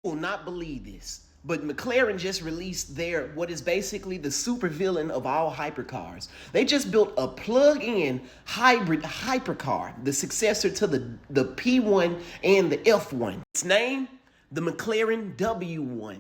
Will not believe this, but McLaren just released their what is basically the supervillain of all hypercars. They just built a plug-in hybrid hypercar, the successor to the P1 and the F1. Its name, the McLaren W1.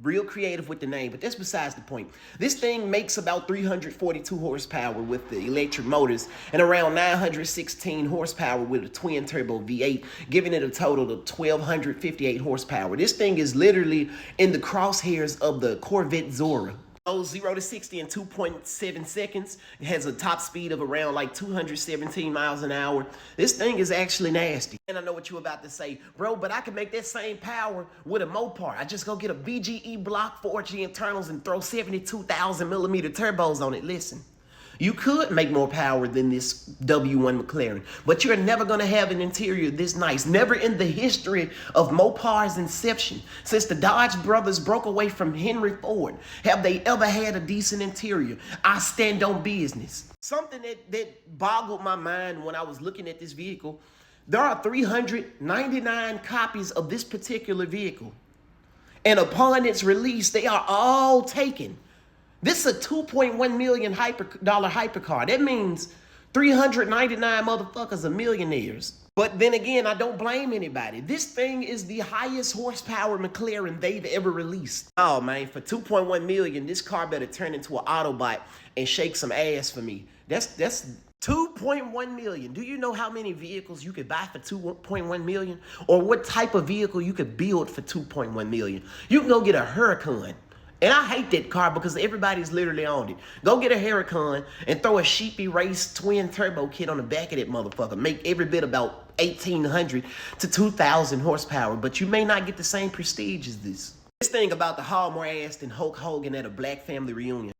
Real creative with the name, but that's besides the point. This thing makes about 342 horsepower with the electric motors and around 916 horsepower with a twin turbo V8, giving it a total of 1,258 horsepower. This thing is literally in the crosshairs of the Corvette Zora. Goes 0 to 60 in 2.7 seconds. It has a top speed of around like 217 miles an hour. This thing is actually nasty. And I know what you're about to say, bro, but I can make that same power with a Mopar. I just go get a VGE block, 4G internals, and throw 72,000 millimeter turbos on it. Listen. You could make more power than this W1 McLaren, but you're never going to have an interior this nice. Never in the history of Mopar's inception, since the Dodge brothers broke away from Henry Ford, have they ever had a decent interior. I stand on business. Something that boggled my mind when I was looking at this vehicle, there are 399 copies of this particular vehicle, and upon its release, they are all taken. This is a $2.1 million hypercar. That means 399 motherfuckers are millionaires. But then again, I don't blame anybody. This thing is the highest horsepower McLaren they've ever released. Oh man, for 2.1 million, this car better turn into an Autobot and shake some ass for me. That's 2.1 million. Do you know how many vehicles you could buy for 2.1 million? Or what type of vehicle you could build for 2.1 million? You can go get a Huracan. And I hate that car because everybody's literally on it. Go get a Huracan and throw a Sheepy Race twin turbo kit on the back of that motherfucker. Make every bit about 1,800 to 2,000 horsepower, but you may not get the same prestige as this. This thing about to haul more ass than Hulk Hogan at a black family reunion.